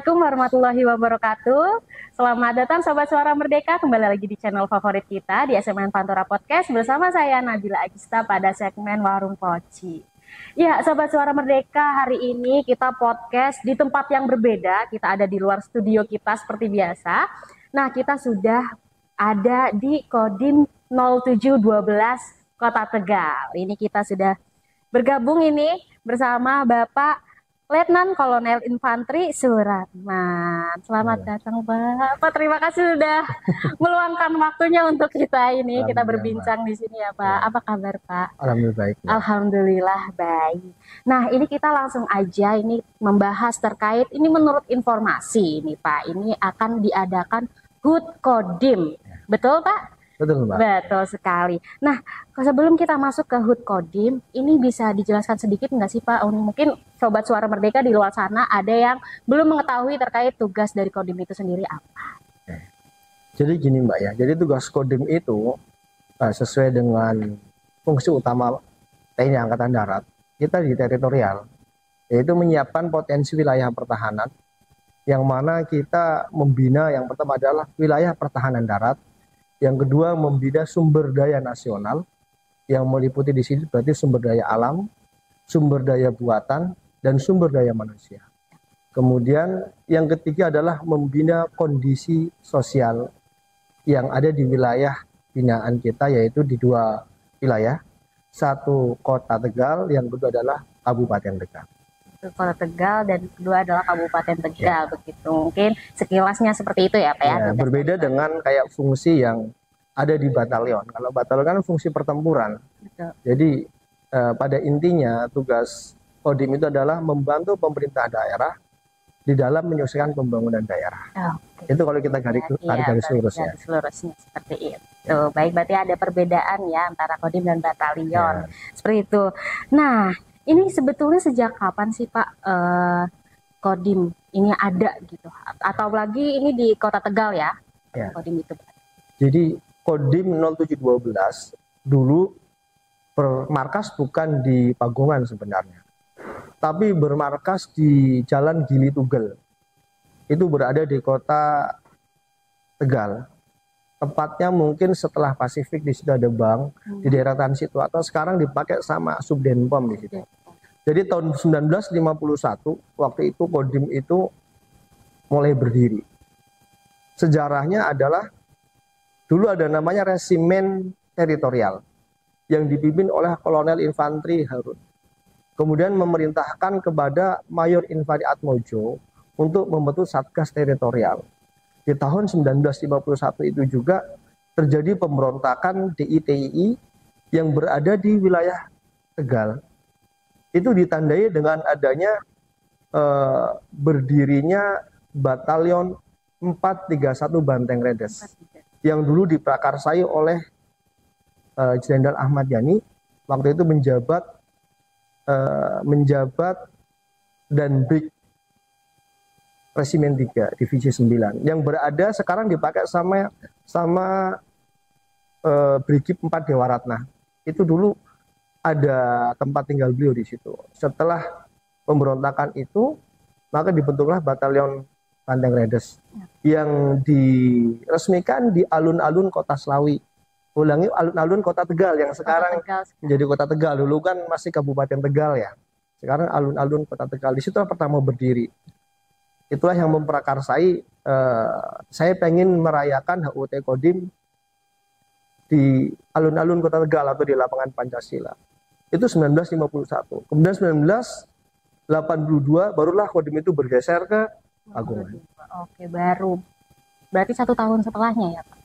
Assalamualaikum warahmatullahi wabarakatuh. Selamat datang Sobat Suara Merdeka, kembali lagi di channel favorit kita di SMN Pantura Podcast bersama saya Nabila Agista pada segmen Warung Poci. Ya, Sobat Suara Merdeka, hari ini kita podcast di tempat yang berbeda. Kita ada di luar studio kita seperti biasa. Nah, kita sudah ada di Kodim 0712 Kota Tegal. Ini kita sudah bergabung ini bersama Bapak Letnan Kolonel Infantri Suratman. Selamat datang Bapak. Terima kasih sudah meluangkan waktunya untuk kita ini. Kita berbincang di sini ya Pak. Apa kabar Pak? Alhamdulillah baik. Ya. Alhamdulillah baik. Nah ini kita langsung aja ini membahas terkait ini menurut informasi ini Pak. Ini akan diadakan HUT Kodim. Betul Pak? Betul Mbak. Betul sekali. Nah, sebelum kita masuk ke HUT Kodim, ini bisa dijelaskan sedikit nggak sih Pak? Mungkin Sobat Suara Merdeka di luar sana ada yang belum mengetahui terkait tugas dari Kodim itu sendiri apa? Jadi gini Mbak ya, jadi tugas Kodim itu sesuai dengan fungsi utama TNI Angkatan Darat, kita di teritorial, yaitu menyiapkan potensi wilayah pertahanan, yang mana kita membina yang pertama adalah wilayah pertahanan darat, yang kedua membina sumber daya nasional yang meliputi di sini berarti sumber daya alam, sumber daya buatan, dan sumber daya manusia. Kemudian yang ketiga adalah membina kondisi sosial yang ada di wilayah binaan kita, yaitu di dua wilayah, satu Kota Tegal, yang kedua adalah Kabupaten Tegal. Kota Tegal dan kedua adalah Kabupaten Tegal, begitu. Mungkin sekilasnya seperti itu ya Pak ya. Berbeda dengan kayak fungsi yang ada di batalion. Kalau batalion kan fungsi pertempuran. Betul. Jadi pada intinya tugas Kodim itu adalah membantu pemerintah daerah di dalam menyelesaikan pembangunan daerah. Okay. Itu kalau kita garis lurusnya. Garis lurusnya seperti itu. Baik, berarti ada perbedaan ya antara Kodim dan batalion. Seperti itu. Nah, ini sebetulnya sejak kapan sih Pak Kodim ini ada gitu? Atau lagi ini di Kota Tegal ya? Kodim itu. Jadi Kodim 0712 dulu bermarkas bukan di Pagungan sebenarnya, tapi bermarkas di Jalan Gili Tugel. Itu berada di Kota Tegal. Tepatnya mungkin setelah Pasifik, di situ ada bank, di daerah Tan Situato, sekarang dipakai sama Subdenpom di situ. Jadi tahun 1951 waktu itu Kodim itu mulai berdiri. Sejarahnya adalah dulu ada namanya Resimen Teritorial yang dipimpin oleh Kolonel Infantri Harun. Kemudian memerintahkan kepada Mayor Infantri Atmojo untuk membentuk Satgas Teritorial. Di tahun 1951 itu juga terjadi pemberontakan DITII yang berada di wilayah Tegal. Itu ditandai dengan adanya berdirinya Batalion 431 Banteng Redes yang dulu diprakarsai oleh Jenderal Ahmad Yani, waktu itu menjabat dan Brig Resimen 3 Divisi 9 yang berada sekarang dipakai sama Brigif 4 Dewaratna. Itu dulu ada tempat tinggal beliau di situ. Setelah pemberontakan itu, maka dibentuklah Batalion Banteng Redes yang diresmikan di alun-alun Kota Slawi. Ulangi, alun-alun Kota Tegal yang sekarang menjadi Kota Tegal. Dulu kan masih Kabupaten Tegal ya. Sekarang alun-alun Kota Tegal. Di situ pertama berdiri. Itulah yang memprakarsai saya pengen merayakan HUT Kodim di alun-alun Kota Tegal atau di lapangan Pancasila. Itu 1951. Kemudian 1982 barulah Kodim itu bergeser ke Pagungan. Oke, baru. Berarti 1 tahun setelahnya ya Pak?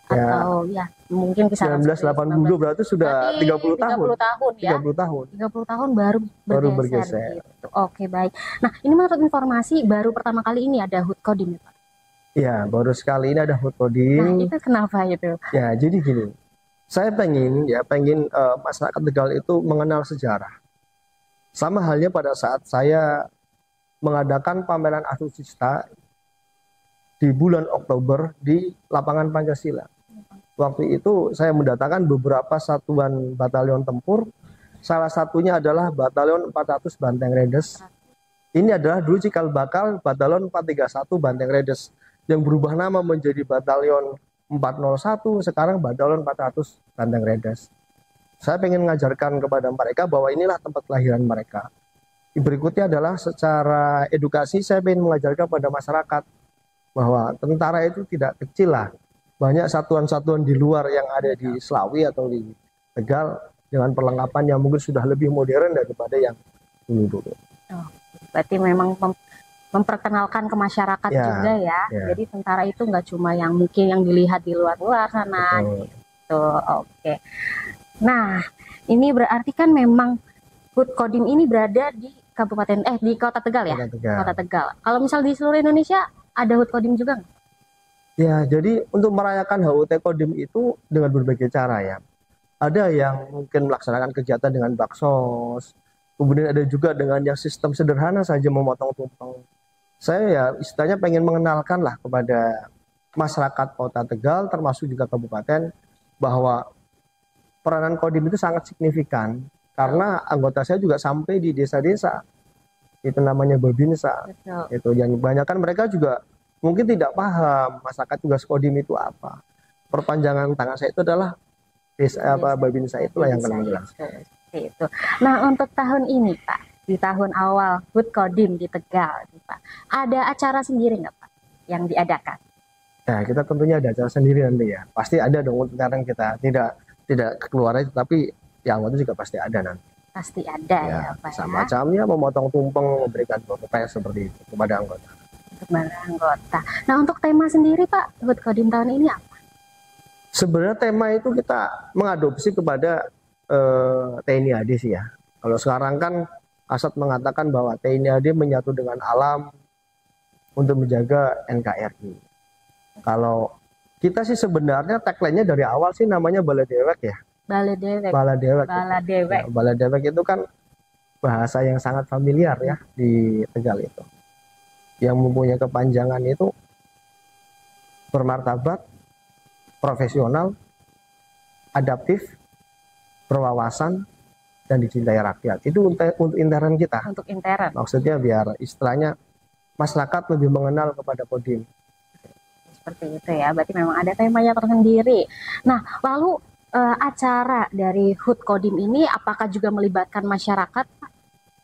Atau ya mungkin kisaran 1982 berarti sudah 30 tahun. 30 tahun ya. 30 tahun. 30 tahun baru bergeser. Gitu. Oke, baik. Nah, ini menurut informasi baru pertama kali ini ada HUT Kodim ya Pak? Ya, baru sekali ini ada HUT Kodim. Nah, itu kenapa itu? Ya, jadi gini. Saya pengen masyarakat Tegal itu mengenal sejarah. Sama halnya pada saat saya mengadakan pameran alutsista di bulan Oktober di lapangan Pancasila. Waktu itu saya mendatangkan beberapa satuan batalion tempur, salah satunya adalah Batalion 400 Banteng Redes Ini adalah dulu cikal bakal Batalyon 431 Banteng Redes yang berubah nama menjadi Batalyon 401, sekarang Batalyon 400 Banteng Redes. Saya ingin mengajarkan kepada mereka bahwa inilah tempat kelahiran mereka. Berikutnya adalah secara edukasi, saya ingin mengajarkan kepada masyarakat bahwa tentara itu tidak kecil lah. Banyak satuan-satuan di luar yang ada di Slawi atau di Tegal dengan perlengkapan yang mungkin sudah lebih modern daripada yang dulu. Oh, berarti memang memperkenalkan ke masyarakat juga ya. Jadi tentara itu nggak cuma yang mungkin yang dilihat di luar-luar sana. Gitu. Oke. Nah, ini berarti kan memang HUT Kodim ini berada di di Kota Tegal ya? Kota Tegal. Kalau misal di seluruh Indonesia ada HUT Kodim juga nggak? Ya, jadi untuk merayakan HUT Kodim itu dengan berbagai cara ya. Ada yang mungkin melaksanakan kegiatan dengan baksos, kemudian ada juga dengan yang sistem sederhana saja memotong tumpeng. Saya ya istilahnya pengen mengenalkan lah kepada masyarakat Kota Tegal termasuk juga kabupaten bahwa peranan Kodim itu sangat signifikan karena anggota saya juga sampai di desa-desa. Itu namanya Babinsa. Itu yang kebanyakan mereka juga mungkin tidak paham masyarakat tugas Kodim itu apa. Perpanjangan tangan saya itu adalah Babinsa, itulah yang akan menjelaskan. Itu. Nah, untuk tahun ini Pak, di tahun awal HUT Kodim di Tegal, Pak, ada acara sendiri nggak Pak yang diadakan? Ya, kita tentunya ada acara sendiri nanti ya. Pasti ada dong, sekarang kita tidak keluar aja, tapi yang anggota juga pasti ada nanti. Pasti ada ya Pak. Macamnya memotong tumpeng, memberikan foto-foto seperti itu kepada anggota. Kepada anggota. Nah, untuk tema sendiri Pak, HUT Kodim tahun ini apa? Sebenarnya tema itu kita mengadopsi kepada TNI AD sih ya. Kalau sekarang kan Kasat mengatakan bahwa TNI AD menyatu dengan alam untuk menjaga NKRI. Kalau kita sih sebenarnya tagline-nya dari awal sih namanya Baladewek ya. Baladewek. Baladewek. Baladewek. Ya, Baladewek itu kan bahasa yang sangat familiar ya di Tegal itu. Yang mempunyai kepanjangan itu bermartabat, profesional, adaptif, berwawasan, dan dicintai rakyat. Itu untuk intern kita. Untuk intern. Maksudnya biar istilahnya masyarakat lebih mengenal kepada Kodim. Seperti itu ya. Berarti memang ada temanya tersendiri. Nah, lalu acara dari HUT Kodim ini apakah juga melibatkan masyarakat?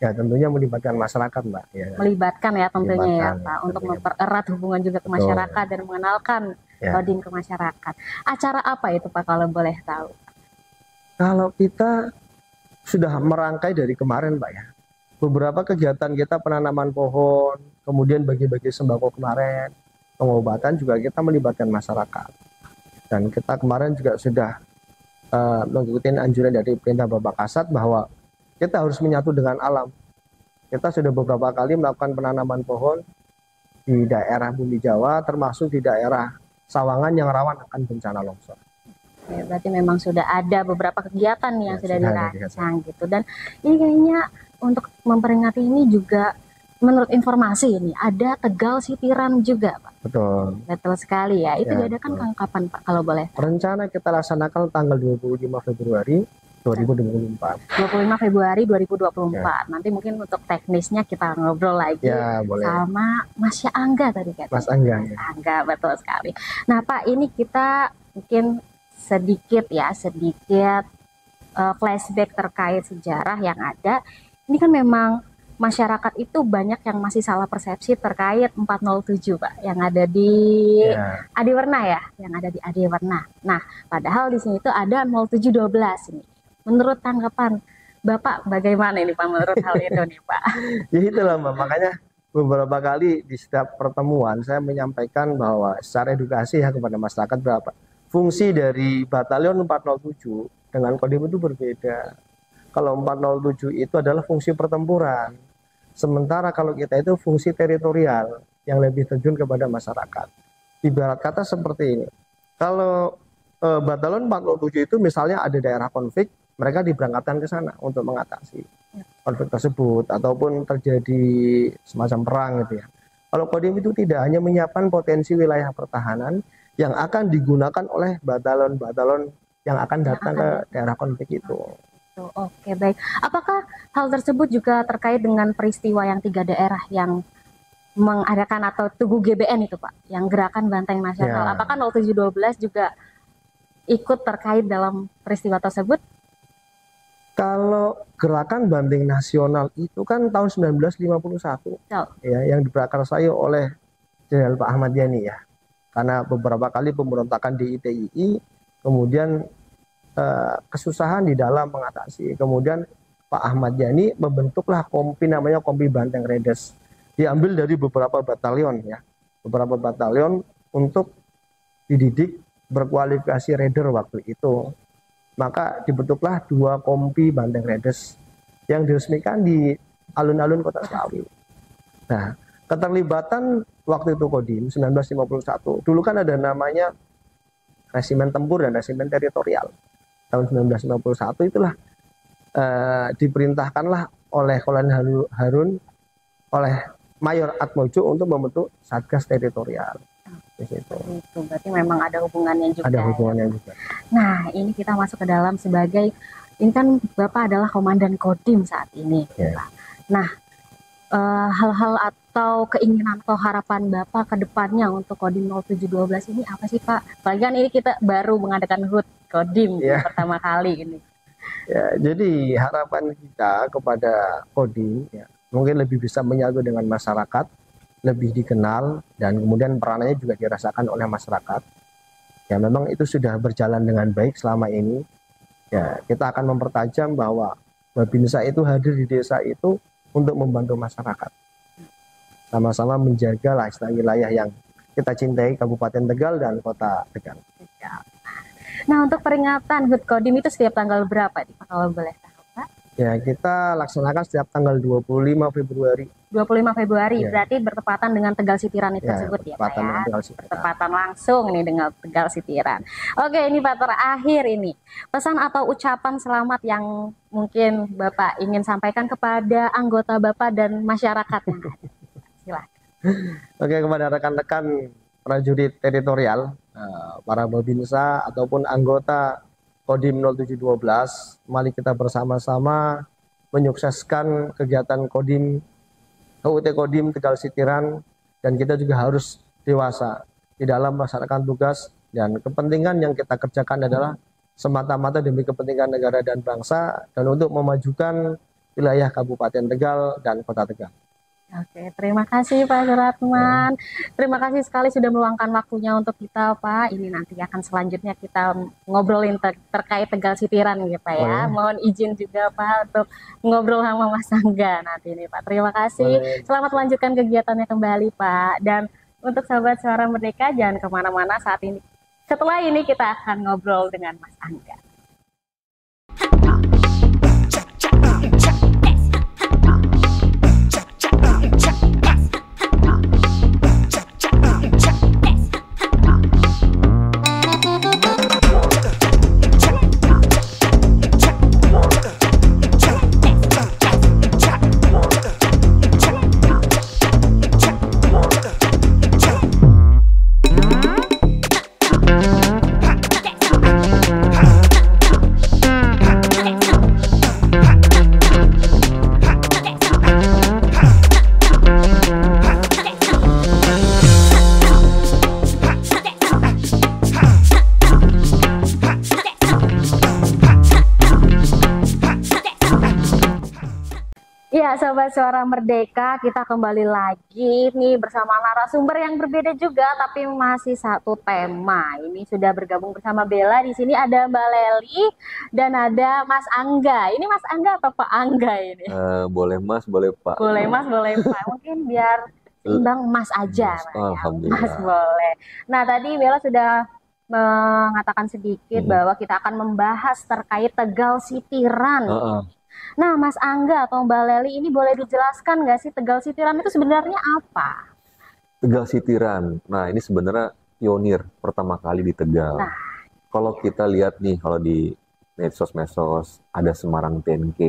Ya, tentunya melibatkan masyarakat, Mbak. Ya. Melibatkan ya tentunya ya, Pak. Untuk mempererat hubungan juga ke masyarakat dan mengenalkan Kodim ke masyarakat. Acara apa itu Pak kalau boleh tahu? Kalau kita sudah merangkai dari kemarin Pak ya. Beberapa kegiatan kita penanaman pohon, kemudian bagi-bagi sembako kemarin, pengobatan juga kita melibatkan masyarakat. Dan kita kemarin juga sudah mengikuti anjuran dari perintah Bapak Kasat bahwa kita harus menyatu dengan alam. Kita sudah beberapa kali melakukan penanaman pohon di daerah Bumi Jawa, termasuk di daerah Sawangan yang rawan akan bencana longsor. Ya, berarti memang sudah ada beberapa kegiatan yang sudah dirancang gitu. Dan ini kayaknya untuk memperingati ini juga menurut informasi ini ada Tegal City Run juga Pak. Betul. Betul sekali ya. Itu diadakan kapan Pak kalau boleh? Rencana kita laksanakan tanggal 25 Februari 2024. 25 Februari 2024. Ya. Nanti mungkin untuk teknisnya kita ngobrol lagi sama Mas Angga tadi kan. Mas Angga. Mas Angga, betul sekali. Nah Pak, ini kita mungkin sedikit flashback terkait sejarah yang ada. Ini kan memang masyarakat itu banyak yang masih salah persepsi terkait 407 Pak, yang ada di Adiwarna ya, yang ada di Adiwarna. Nah, padahal di sini itu ada 0712 ini. Menurut tanggapan Bapak bagaimana ini Pak menurut hal itu nih Pak? Ya itulah Mbak, makanya beberapa kali di setiap pertemuan saya menyampaikan bahwa secara edukasi ya kepada masyarakat berapa fungsi dari Batalyon 407 dengan Kodim itu berbeda. Kalau 407 itu adalah fungsi pertempuran. Sementara kalau kita itu fungsi teritorial yang lebih terjun kepada masyarakat. Ibarat kata seperti ini. Kalau Batalyon 407 itu misalnya ada daerah konflik, mereka diberangkatkan ke sana untuk mengatasi konflik tersebut ataupun terjadi semacam perang gitu ya. Kalau Kodim itu tidak hanya menyiapkan potensi wilayah pertahanan yang akan digunakan oleh batalon-batalon yang akan datang ke daerah konflik itu. Tuh, oke, baik. Apakah hal tersebut juga terkait dengan peristiwa yang 3 daerah yang mengadakan atau Tugu GBN itu, Pak, yang Gerakan Banteng Nasional? Ya, Apakah 0712 juga ikut terkait dalam peristiwa tersebut? kalau gerakan Banteng Nasional itu kan tahun 1951 So, ya, yang diprakarsai oleh Jenderal Pak Ahmad Yani ya. Karena beberapa kali pemberontakan di ITII, kemudian kesusahan di dalam mengatasi. Kemudian Pak Ahmad Yani membentuklah kompi namanya Kompi Banteng Redes. Diambil dari beberapa batalion ya. Beberapa batalion untuk dididik berkualifikasi raider waktu itu. Maka dibentuklah 2 kompi Banteng Redes yang diresmikan di alun-alun Kota Slawi. Nah, keterlibatan waktu itu Kodim 1951. Dulu kan ada namanya Resimen Tempur dan Resimen Teritorial. Tahun 1951 itulah diperintahkanlah oleh Kolonel Harun oleh Mayor Atmojo untuk membentuk Satgas Teritorial. Di situ. itu berarti memang ada hubungannya juga. Ada hubungannya juga. Nah, ini kita masuk ke dalam sebagai, ini kan Bapak adalah Komandan Kodim saat ini. Ya. Nah, hal-hal atau keinginan atau harapan Bapak ke depannya untuk Kodim 0712 ini apa sih, Pak? Apalagi kan ini kita baru mengadakan HUT Kodim Ya. pertama kali ini. Ya, jadi harapan kita kepada Kodim ya, mungkin lebih bisa menyatu dengan masyarakat, lebih dikenal, dan kemudian peranannya juga dirasakan oleh masyarakat. Ya, memang itu sudah berjalan dengan baik selama ini. Ya, kita akan mempertajam bahwa Babinsa itu hadir di desa itu untuk membantu masyarakat. Sama-sama menjaga lah wilayah yang kita cintai, Kabupaten Tegal dan Kota Tegal. Nah, untuk peringatan HUT Kodim itu setiap tanggal berapa nih, Pak, kalau boleh tahu, Pak? Ya, kita laksanakan setiap tanggal 25 Februari. 25 Februari, Ya. berarti bertepatan dengan Tegal Sitiran itu Ya, tersebut ya, Pak bertepatan ya? dengan Tegal Sitiran. Bertepatan langsung nih dengan Tegal Sitiran. Oke, ini Pak, terakhir ini. Pesan atau ucapan selamat yang mungkin Bapak ingin sampaikan kepada anggota Bapak dan masyarakat. Silahkan. Oke, kepada rekan-rekan prajurit teritorial, para Babinsa ataupun anggota Kodim 0712, mari kita bersama-sama menyukseskan kegiatan Kodim HUT Kodim Tegal Sitiran, dan kita juga harus dewasa di dalam melaksanakan tugas, dan kepentingan yang kita kerjakan adalah semata-mata demi kepentingan negara dan bangsa dan untuk memajukan wilayah Kabupaten Tegal dan Kota Tegal. Oke, terima kasih Pak Suratman. Terima kasih sekali sudah meluangkan waktunya untuk kita, Pak. Ini nanti akan selanjutnya kita ngobrolin terkait Tegal Sitiran gitu, Pak ya. Mohon izin juga Pak untuk ngobrol sama Mas Angga nanti nih, Pak. Terima kasih. Selamat melanjutkan kegiatannya kembali, Pak. Dan untuk sahabat Suara Merdeka, jangan kemana-mana saat ini. Setelah ini kita akan ngobrol dengan Mas Angga. Ya, Sobat Suara Merdeka, kita kembali lagi nih bersama narasumber yang berbeda juga, tapi masih satu tema. Ini sudah bergabung bersama Bella. Di sini ada Mbak Leli dan ada Mas Angga. Ini Mas Angga atau Pak Angga ini? Boleh Mas, boleh Pak. Boleh Mas, boleh Pak. Mungkin biar seimbang Mas aja. Mas, alhamdulillah. Mas boleh. Nah, tadi Bella sudah mengatakan sedikit bahwa kita akan membahas terkait Tegal Sitiran. Nah, Mas Angga atau Mbak Leli ini boleh dijelaskan nggak sih Tegal Sitiran itu sebenarnya apa? Tegal Sitiran. Nah, ini sebenarnya pionir pertama kali di Tegal. Nah, kalau kita lihat nih, kalau di medsos-medsos, ada Semarang 10K,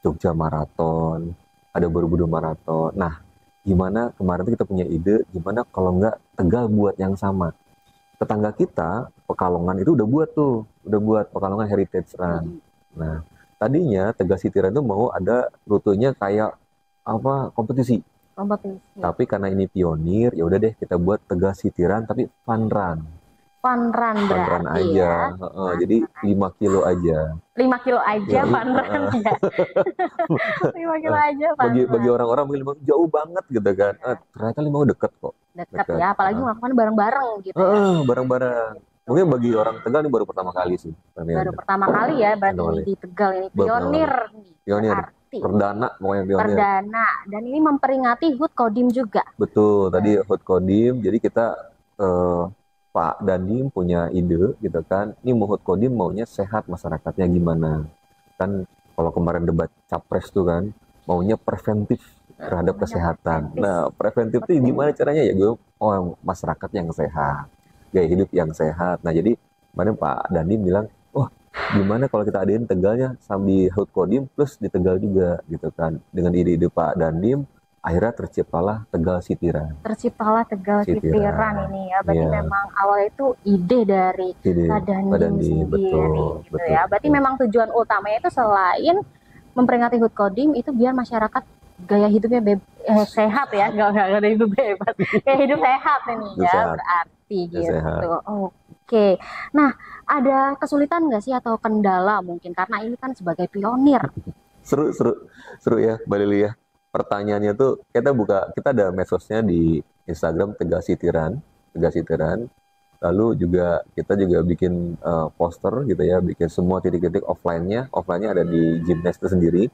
Jogja Marathon, ada Borobudur Marathon. Nah, gimana kemarin tuh kita punya ide, gimana kalau nggak Tegal buat yang sama? Tetangga kita, Pekalongan itu udah buat Pekalongan Heritage Run. Nah, tadinya Tegal Sitiran itu mau ada rutenya kayak apa kompetisi. Kompetisi. Tapi karena ini pionir, ya udah deh kita buat Tegal Sitiran tapi fun run. Fun run Fun run berarti aja. ya. Jadi 5 kilo aja. 5 kilo aja Ya, fun run ya. 5 kilo aja fun bagi run. orang-orang mungkin jauh banget gitu kan. Ternyata 5 deket kok. Dekat Dekat. ya, apalagi melakukan bareng-bareng gitu ya. Bareng-bareng. Mungkin bagi orang Tegal ini baru pertama kali sih. Baru pertama kali ya berarti Pertama ini kali. di Tegal ini Baru pertama pionir nih. Pionir. Berarti Perdana pokoknya pionir. perdana dan ini memperingati HUT Kodim juga. Betul, tadi HUT Kodim. Jadi kita Pak Dandim punya ide gitu kan. Ini mau HUT Kodim maunya sehat masyarakatnya gimana. Kan kalau kemarin debat Capres tuh kan maunya preventif terhadap Maunya kesehatan. preventif. Nah, preventif itu gimana caranya ya gue masyarakat yang sehat, gaya hidup yang sehat. Nah, jadi kemarin Pak Dandim bilang, "Oh, gimana kalau kita adain Tegalnya sambil HUT Kodim plus di Tegal juga gitu kan." Dengan ide-ide Pak Dandim akhirnya terciptalah Tegal Sitiran. Terciptalah Tegal Sitiran ini ya. Berarti Iya. memang awal itu ide dari Ide Pak Dandim Pak Dandim, sendiri betul, gitu betul. ya. Berarti memang tujuan utamanya itu selain memperingati HUT Kodim itu biar masyarakat gaya hidupnya sehat ya, nggak ada hidup bebas, gaya hidup sehat ini Hidup ya sehat. berarti Hidup gitu. sehat. Oke, nah ada kesulitan nggak sih atau kendala mungkin karena ini kan sebagai pionir. Seru ya, Mbak Lili ya. Pertanyaannya tuh kita ada medsosnya di Instagram Tegal Sitiran. Lalu juga kita juga bikin poster gitu ya, bikin semua titik-titik offline-nya ada di Gymnes itu sendiri.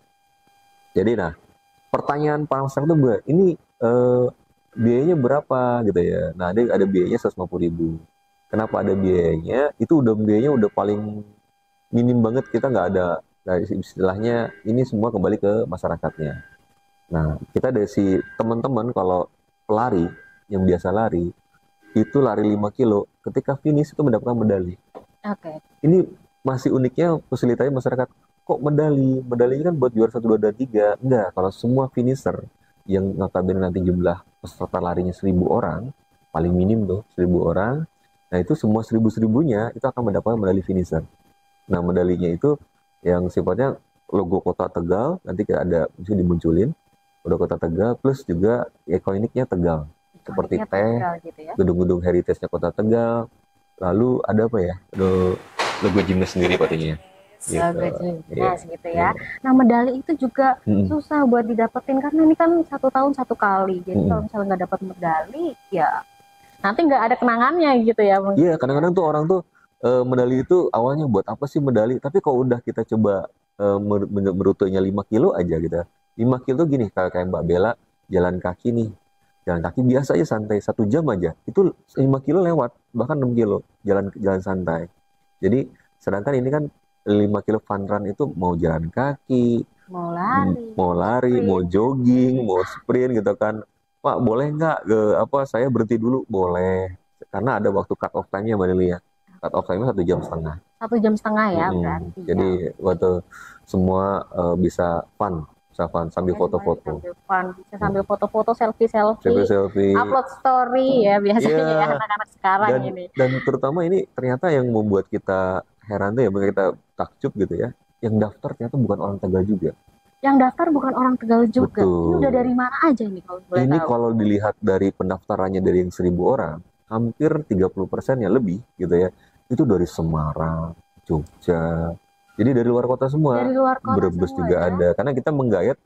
Jadi nah, pertanyaan Pak Amsar tuh ini biayanya berapa gitu ya. Nah, ada biayanya 150.000. Kenapa ada biayanya? Itu biayanya udah paling minim banget, kita nggak ada. Nah, istilahnya ini semua kembali ke masyarakatnya. Nah, kita dari si teman-teman kalau pelari yang biasa lari itu lari 5 kilo, ketika finish itu mendapatkan medali. Oke. Ini masih uniknya fasilitanya masyarakat. Kok medali? Medalinya kan buat juara 1, 2, dan 3. Enggak, kalau semua finisher yang notabene nanti jumlah peserta larinya 1.000 orang, paling minim tuh 1.000 orang. Nah, itu semua 1.000-1.000-nya itu akan mendapatkan medali finisher. Nah, medalinya itu yang sifatnya logo Kota Tegal, nanti ada bisa dimunculin logo Kota Tegal plus juga ikoniknya Tegal. Seperti Ikoniknya teh, Tegal gitu ya. gedung-gedung heritage-nya Kota Tegal. Lalu ada apa ya? Logo Gymnes sendiri pastinya. Logo Gymnes gitu ya. Nah, medali itu juga susah buat didapetin karena ini kan 1 tahun 1 kali. Jadi kalau misalnya nggak dapat medali, ya nanti nggak ada kenangannya gitu ya. Iya, kadang-kadang tuh orang tuh medali itu awalnya buat apa sih medali? Tapi kalau udah kita coba merutenya 5 kilo aja gitu. 5 kilo tuh gini, kayak Mbak Bella jalan kaki nih. Jalan kaki biasa aja santai 1 jam aja. Itu 5 kilo lewat, bahkan 6 kilo jalan santai. Jadi sedangkan ini kan 5 kilo fun run itu mau jalan kaki, mau lari, mau jogging, mau sprint gitu kan. Pak, boleh nggak saya berhenti dulu? Boleh. Karena ada waktu cut off time-nya Mbak Lili ya. Cut off time-nya 1 jam setengah. 1 jam setengah ya berarti. Jadi waktu semua bisa fun sambil foto-foto. Bisa sambil foto-foto, selfie, upload story ya biasanya ya anak-anak sekarang ini. Dan terutama ini ternyata yang membuat kita heran tuh ya, kita takjub gitu ya. Yang daftar ternyata bukan orang Tegal juga. Yang daftar bukan orang Tegal juga. Betul. Ini udah dari mana aja nih kalau boleh tahu? Ini kalau dilihat dari pendaftarannya dari yang 1.000 orang, hampir 30%-nya lebih gitu ya. Itu dari Semarang, Jogja. Jadi dari luar kota semua. Dari luar kota Brebes semua, juga ya? ada. Karena kita menggayat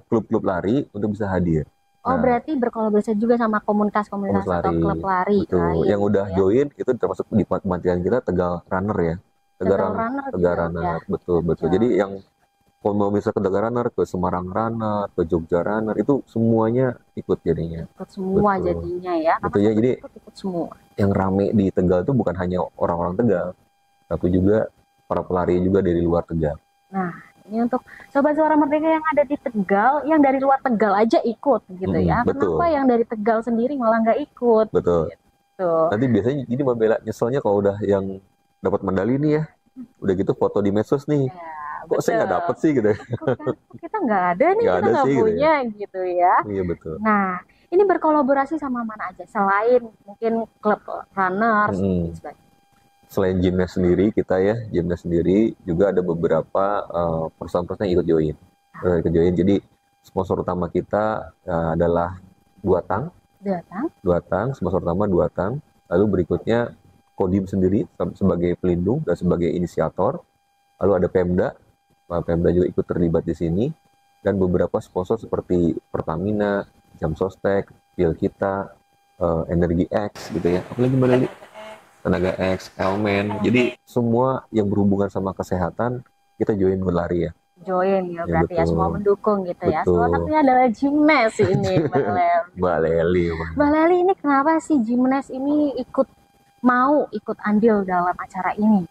klub-klub lari untuk bisa hadir. Oh, berarti berkolaborasi juga sama komunitas atau klub lari. Betul. Yang udah join itu termasuk di kematian kita Tegal Runner ya. Tegal Runner. Betul. Jadi yang mau bisa ke Tegal Runner, ke Semarang Runner, ke Jogja Runner, itu semuanya ikut jadinya. Ikut semua jadinya ya. Betul ya, jadi ikut semua. Yang rame di Tegal itu bukan hanya orang-orang Tegal, tapi juga para pelari juga dari luar Tegal. Nah, ini untuk Sobat Suara Merdeka yang ada di Tegal, yang dari luar Tegal aja ikut gitu ya. Betul. Kenapa yang dari Tegal sendiri malah nggak ikut? Betul. Gitu. Nanti biasanya jadi Mbak Bella nyeselnya kalau udah yang dapat medali nih ya, udah gitu foto di medsos nih. Ya, kok saya nggak dapet sih gitu. Kita nggak ada nih, kita nggak punya gitu ya. Iya betul. Nah, ini berkolaborasi sama mana aja selain mungkin klub runner dan sebagainya? selain gymnast sendiri gymnast sendiri juga ada beberapa perusahaan-perusahaan yang ikut join. Jadi sponsor utama kita adalah Duatang. Sponsor utama Duatang. Lalu berikutnya Kodim sendiri sebagai pelindung dan sebagai inisiator. Lalu ada Pemda juga ikut terlibat di sini, dan beberapa sponsor seperti Pertamina, Jam Sostek, Pil Kita, Energi X gitu ya. Apalagi Mbak Leli? Tenaga X, Elmen. Jadi semua yang berhubungan sama kesehatan kita join berlari ya. Join ya, berarti ya betul. semua mendukung gitu ya. Betul. Salah satunya adalah gymnast ini, Mbak Leli. Mbak Leli ini kenapa sih gymnast ini mau ikut andil dalam acara ini?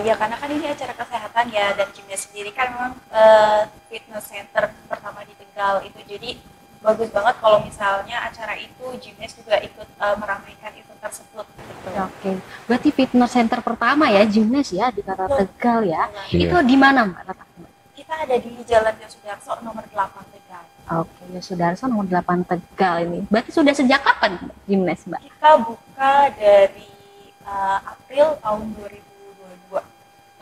Ya karena kan ini acara kesehatan ya, dan gymnast sendiri kan memang fitness center pertama di Tegal itu, jadi bagus banget kalau misalnya acara itu gymnast juga ikut meramaikan event tersebut. Oke, berarti fitness center pertama ya gymnast ya di Kota Tegal ya. Iya. Itu di mana Mbak letaknya? Kita ada di Jalan Yosudarso nomor 8 Tegal. Oke, Yosudarso nomor 8 Tegal ini. Berarti sudah sejak kapan gymnast Mbak? Kita buka dari April tahun 2022.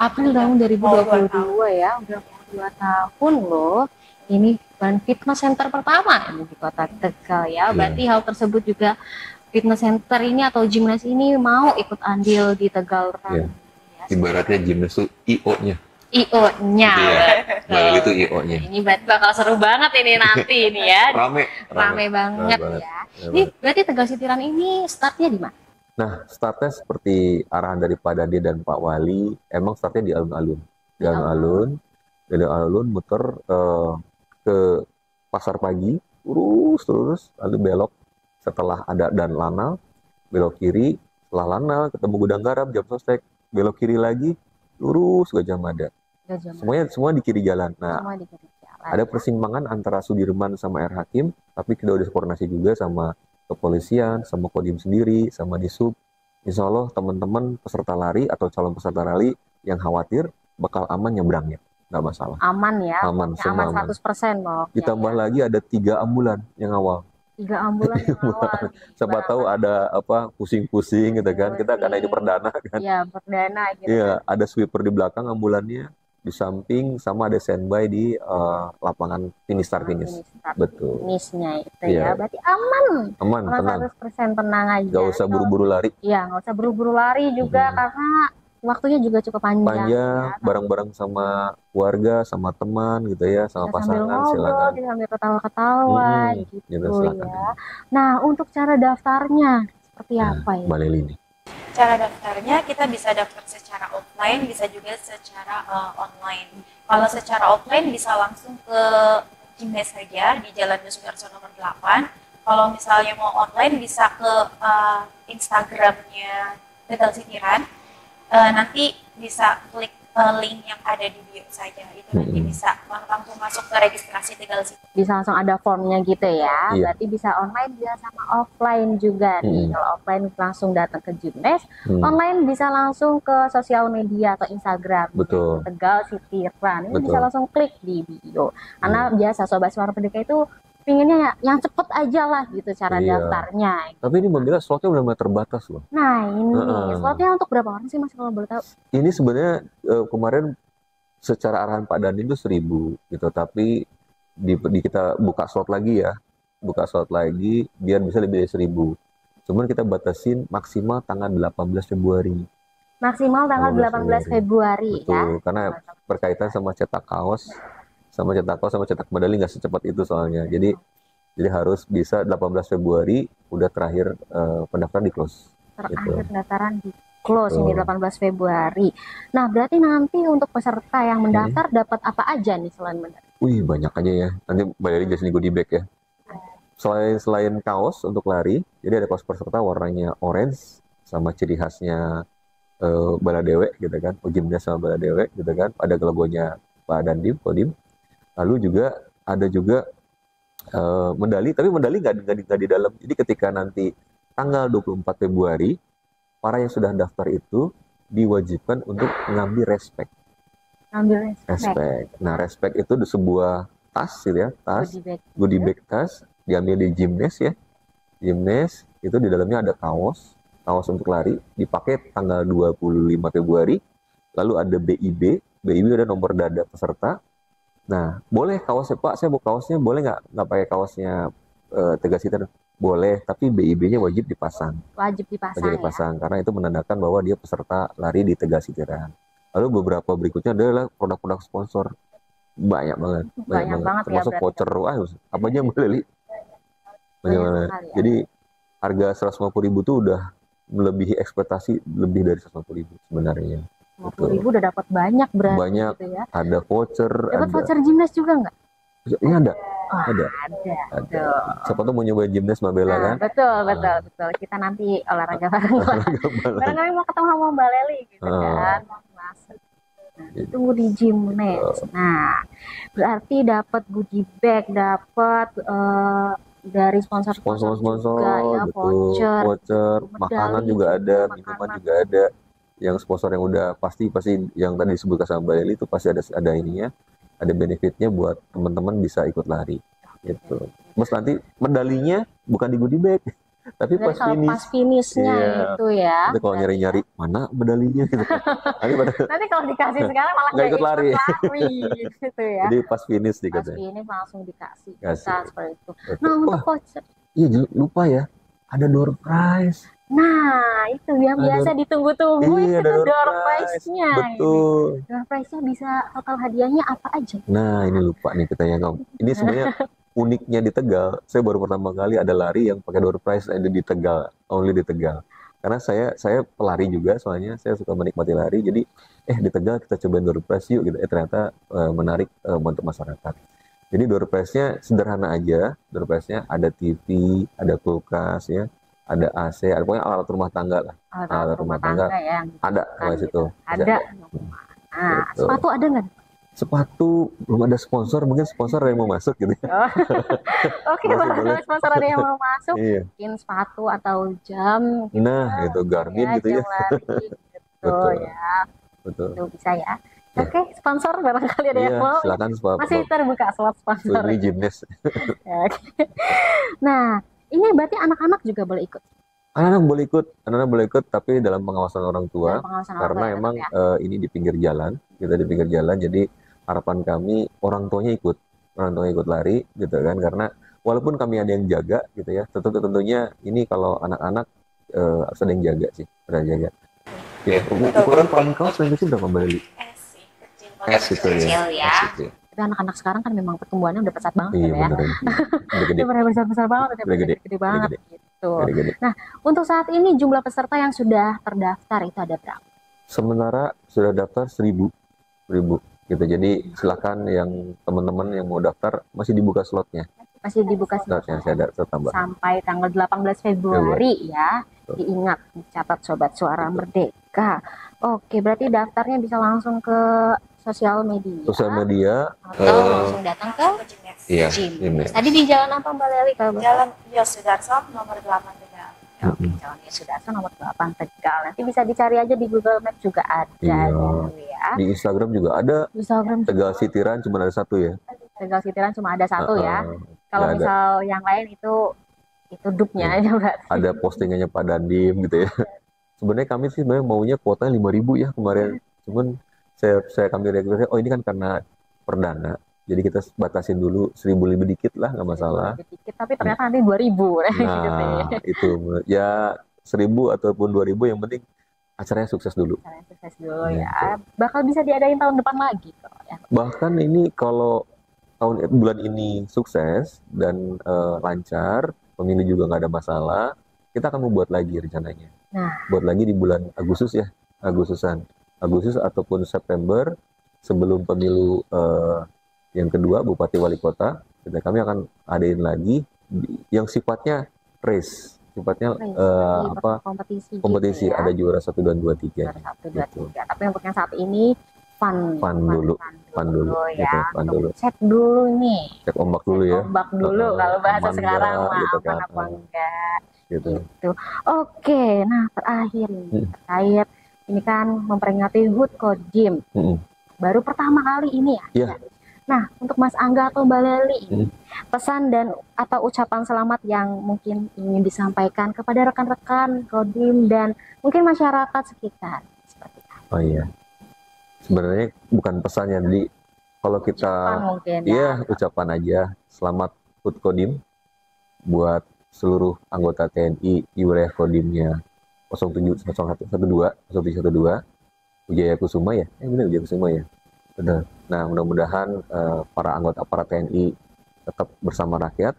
April tahun 2022 ya, udah 2 tahun loh. Ini bukan fitness center pertama ini di Kota Tegal ya. Berarti hal tersebut juga fitness center ini atau gymnast ini mau ikut andil di Tegal Run. Ya, Ibaratnya gymnast itu IO-nya. IO-nya. Mbak Leli itu IO-nya. Ini berarti bakal seru banget ini nanti ini ya. Rame banget ya. Ini berarti Tegal City Run ini startnya di mana? Nah, startnya seperti arahan daripada dia dan Pak Wali, emang startnya di alun-alun. Dari alun muter ke Pasar Pagi, terus lalu belok setelah ada dan Lanal, belok kiri, setelah Lanal ketemu Gudang Garam, Jam Sostek, belok kiri lagi, lurus Gajah Mada. Semua di kiri jalan. Nah, ada persimpangan antara Sudirman sama R Hakim, tapi kita udah koordinasi juga sama kepolisian, sama Kodim sendiri, sama Disub. Insya Allah teman-teman peserta lari atau calon peserta rally yang khawatir bakal aman nyebrangnya, nggak masalah. Aman ya, aman 100% loh. Ditambah lagi ada 3 ambulan yang awal. 3 ambulan yang awal. Siapa tahu ada pusing-pusing gitu kan, kita karena ini perdana kan. Iya, perdana gitu. Iya, ada sweeper di belakang ambulannya, di samping sama ada standby di lapangan finish. Betul. Finishnya itu ya, berarti aman, tenang. 100% tenang aja. Gak usah buru-buru lari. Iya, nggak usah buru-buru lari juga karena waktunya juga cukup panjang. Ya. Bareng-bareng sama keluarga, sama teman gitu ya, sama pasangan, silakan. Sambil ketawa-ketawa gitu silakan. Ya. Nah, untuk cara daftarnya seperti apa ya? Mbak Leli nih. Cara daftarnya kita bisa daftar secara offline, bisa juga secara online. Kalau secara offline bisa langsung ke Gymnast saja di Jalan Yosudarso nomor 8. Kalau misalnya mau online bisa ke Instagramnya Tegal City Run. Nanti bisa klik link yang ada di bio saja, itu nanti bisa langsung masuk ke registrasi Tegal City. Bisa langsung ada formnya gitu ya. Iya. Berarti bisa online bisa sama offline juga nih. Kalau offline langsung datang ke Gymnast, online bisa langsung ke sosial media atau Instagram. Betul. Tegal City Run. Ini Betul. bisa langsung klik di bio. Karena biasa Sobat Suara Merdeka itu pinginnya yang cepet aja lah gitu cara daftarnya. Tapi ini Mbak Mila slotnya benar-benar terbatas loh. Nah ini slotnya untuk berapa orang sih Mas kalau boleh tahu? Ini sebenarnya kemarin secara arahan Pak Dandi itu 1.000 gitu, tapi di kita buka slot lagi biar bisa lebih dari 1.000. Cuman kita batasin maksimal tanggal 18 Februari. Maksimal tanggal 18 Februari ya. Betul, karena berkaitan sama cetak kaos sama cetak medali nggak secepat itu soalnya. Jadi harus bisa 18 Februari udah terakhir pendaftaran di close. Terakhir pendaftaran di close ini 18 Februari. Nah, berarti nanti untuk peserta yang mendaftar dapat apa aja nih selain mendaftar? Wih, banyak aja ya. Nanti bayarin jasa goodie bag ya. Selain kaos untuk lari, jadi ada kaos peserta warnanya orange sama ciri khasnya Baladewe gitu kan, Gymnast sama Baladewe gitu kan. Ada logonya Pak Dandim, Kodim. Lalu ada juga medali, tapi medali nggak di dalam. Jadi ketika nanti tanggal 24 Februari, para yang sudah daftar itu diwajibkan untuk mengambil respect. Nah, respect itu di sebuah tas gitu ya, goodie bag tas, diambil di Gymnast ya. Gymnast itu di dalamnya ada kaos kaos untuk lari, dipakai tanggal 25 Februari, lalu ada BIB ada nomor dada peserta. Nah, boleh kaosnya, Pak, saya mau kaosnya, boleh nggak pakai kaosnya Tegas Citran? Boleh, tapi BIB-nya wajib dipasang. Wajib dipasang Wajib dipasang, karena itu menandakan bahwa dia peserta lari di Tegas Citran. Lalu beberapa berikutnya adalah produk-produk sponsor. Banyak banget. Banyak banget ya, Termasuk berarti. voucher, apa aja boleh, Li. Banyak Banyak. sekali ya. Jadi harga 150.000 tuh udah melebihi ekspektasi lebih dari 150.000 sebenarnya. 50.000 udah dapat banyak berarti Banyak. gitu ya. Ada voucher, Dapat ada. voucher gimnas juga nggak? Iya ada. Oh, Ada. ada. Siapa tuh mau nyoba gymnas Mbak Bella Nah, kan? betul. Kita nanti olahraga bareng-bareng. Barangkali mau ketemu sama Mbak Leli gitu kan. Masuk. Nah, tunggu di gymnas. Nah, berarti dapat goodie bag, dapat dari sponsor-sponsor juga ya, betul. Voucher, medali makanan juga ada, makanan. minuman juga ada. Yang sponsor yang udah pasti yang tadi disebutkan sama Mbak Leli itu pasti ada ininya, ada benefitnya buat teman-teman bisa ikut lari gitu. Terus nanti medalinya bukan di goodie bag, tapi Jadi pas kalau finish. pas finishnya Iya. itu ya. Nanti kalau nyari-nyari mana medalinya gitu. Nanti kalau dikasih sekarang malah Nggak ikut lari. gitu ya. Jadi pas finish Pas dikatanya. finish langsung dikasih Kasih. kita seperti itu. Betul. Nah, untuk Wah, voucher. iya lupa ya. Ada door prize. Nah, itu yang Ada biasa ditunggu-tunggu Iya, itu ada tuh door door prize. prize-nya. Betul. Door prize-nya bisa total hadiahnya apa aja? Nah, ini lupa nih kita yang ini sebenarnya uniknya di Tegal. Saya baru pertama kali ada lari yang pakai door prize ada di Tegal, only di Tegal. Karena saya pelari juga, soalnya saya suka menikmati lari. Jadi di Tegal kita cobain door prize yuk gitu. Ternyata menarik untuk masyarakat. Jadi door prize-nya sederhana aja. Door prize-nya ada TV, ada kulkas ya, ada AC, ada pokoknya alat rumah tangga lah. Alat rumah tangga ya. Yang Ada dibutuhkan di situ. gitu. Ada. Nah, Betul. sepatu ada nggak? Sepatu belum ada sponsor, mungkin sponsor ada yang mau masuk gitu. Oke, Masih kalau boleh. sponsor ada yang mau masuk, Iya. mungkin sepatu atau jam. Gitu. Nah, itu Garmin gitu ya. Jam lari gitu Betul. ya. Betul. Itu bisa ya. Oke, sponsor barangkali ada yang Iya, mau. silakan Masih terbuka slot sponsor. Lebih gymnast. Oke. Nah, ini berarti anak-anak juga boleh ikut. Anak-anak boleh ikut, tapi dalam pengawasan orang tua. Dalam pengawasan orang Karena tua ya, emang tetap ya. ini di pinggir jalan, kita di pinggir jalan, jadi harapan kami orang tuanya ikut lari gitu kan, karena walaupun kami ada yang jaga gitu ya, tentunya ini kalau anak-anak harus ada yang jaga sih, ada yang jaga. Ya, ukuran paling kaos paling kecil berapa Mbak Leli? S sih, kecil S gitu ya. kecil ya. S gitu ya. Tapi anak-anak sekarang kan memang pertumbuhannya udah pesat banget Iya gitu ya. bener. Udah gede. Udah pada besar-besar banget, udah Udah gede. gede banget gitu. Gede. Nah, untuk saat ini jumlah peserta yang sudah terdaftar itu ada berapa? Sementara sudah daftar 1.000 gitu. Jadi silakan yang teman-teman yang mau daftar masih dibuka slotnya. Masih dibuka Slotnya saya tambah. sampai tanggal 18 Februari ya. Betul. Diingat, dicatat Sobat Suara Merdeka. Oke, berarti daftarnya bisa langsung ke sosial media. Sosial media Atau langsung datang ke Gymnast. iya, gym. ini. Tadi di jalan apa Mbak Leli? Kalau Jalan Yos Sudarso nomor 8 Tegal. Jalan Sudarso nomor 8 Tegal. Nanti bisa dicari aja di Google Maps juga ada Iya. gitu ya. Di Instagram juga ada. Di Instagram Tegal Sitiran cuma ada satu ya. Tegal Sitiran cuma ada satu ya. Kalau nggak ada. misal yang lain itu dupnya aja berarti. Ada postingannya Pak Dandim gitu ya. Sebenarnya kami sih sebenarnya maunya kuotanya 5.000 ya kemarin. Cuman kami rekomendasi, ini kan karena perdana. Jadi kita batasin dulu 1.000 lebih dikit lah, nggak masalah. Dikit, tapi ternyata nanti 2.000 gitu ya. Nah, itu ya 1.000 ataupun 2.000 yang penting acaranya sukses dulu. Caranya sukses dulu ya. Bakal bisa diadain tahun depan lagi kok ya. Bahkan ini kalau bulan ini sukses dan lancar, pemilu juga nggak ada masalah, kita akan membuat lagi rencananya. Nah. Buat lagi di bulan Agustus ya, Agustus ataupun September sebelum pemilu yang kedua Bupati Wali Kota, kami akan adain lagi yang sifatnya race, sifatnya kompetisi gitu ya. ada juara 1 dan 2 3. Juara 1 2 3. Tapi untuk yang saat ini fun dulu ya. gitu, fun dulu. Cek dulu nih. Cek ombak dulu ya. Ombak dulu kalau bahasa Aman sekarang nggak, mah gitu aman kan. apa enggak. Gitu. Gitu. Oke, nah terakhir nih terkait ini kan memperingati HUT Kodim. Baru pertama kali ini ya. Iya. Nah, untuk Mas Angga atau Mbak Leli, pesan dan atau ucapan selamat yang mungkin ingin disampaikan kepada rekan-rekan Kodim dan mungkin masyarakat sekitar. Seperti itu. Oh iya, sebenarnya bukan pesannya, jadi kalau kita Ucapan mungkin, iya ucapan aja selamat HUT Kodim buat seluruh anggota TNI di wilayah Kodimnya 0712 Wijaya Kusuma ya, benar Wijaya Kusuma ya, benar. Nah mudah-mudahan para anggota para TNI tetap bersama rakyat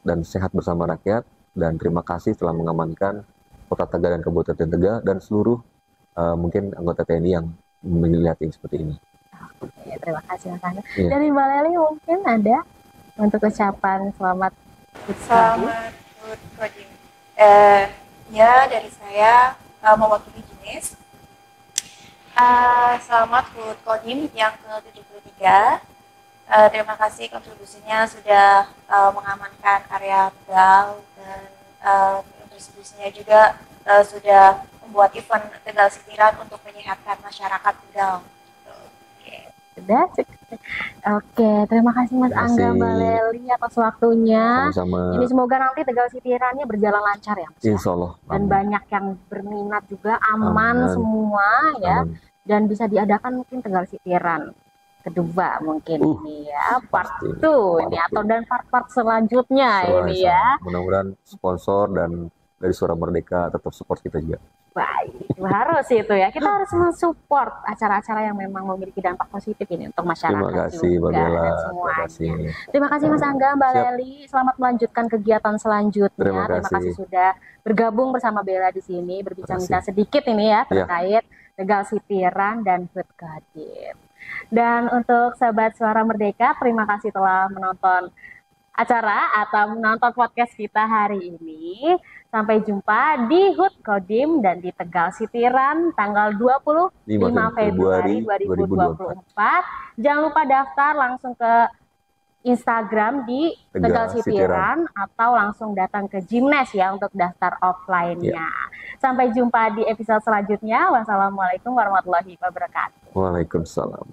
dan sehat bersama rakyat, dan terima kasih telah mengamankan Kota Tegal dan Kabupaten Tegal dan seluruh mungkin anggota TNI yang melihat yang seperti ini. Oke, terima kasih Mas Angga. Iya. Dari Mbak Leli mungkin ada untuk ucapan selamat HUT Kodim? Selamat HUT Kodim. Ya, dari saya mewakili Jenis. Selamat HUT Kodim yang ke-73. Terima kasih kontribusinya sudah mengamankan area Tegal, dan kontribusinya juga sudah membuat event Tegal Sitiran untuk menyehatkan masyarakat Tegal. Sudah cukup. Oke, terima kasih Mas Terima Angga, kasih. Mbak Leli atas waktunya. Sama-sama. Ini semoga nanti Tegal Sitirannya berjalan lancar ya Mas. Ya? Insya Allah. Dan Amin. banyak yang berminat juga, aman Amin. semua ya. Amin. Dan bisa diadakan mungkin Tegal Sitiran kedua mungkin ini ya, part pasti. 2 ini atau dan part-part selanjutnya ini ya. Mudah-mudahan sponsor dan dari Suara Merdeka tetap support kita juga. Baik, harus itu ya. Kita harus mensupport acara-acara yang memang memiliki dampak positif ini untuk masyarakat Terima kasih Mbak juga Bella. dan Terima semuanya. kasih. Terima kasih Mas Angga, Mbak Siap. Leli. Selamat melanjutkan kegiatan selanjutnya. Terima Terima kasih. kasih sudah bergabung bersama Bella di sini, berbincang-bincang Terima sedikit ini ya Ya. terkait Tegal Sitiran dan HUT Kodim. Dan untuk sahabat Suara Merdeka, terima kasih telah menonton acara atau menonton podcast kita hari ini. Sampai jumpa di HUT Kodim dan di Tegal Sitiran tanggal 25 Februari 2024. Jangan lupa daftar langsung ke Instagram di Tegal Tegal Sitiran atau langsung datang ke Jimnes ya untuk daftar offline-nya. Sampai jumpa di episode selanjutnya. Wassalamualaikum warahmatullahi wabarakatuh. Waalaikumsalam.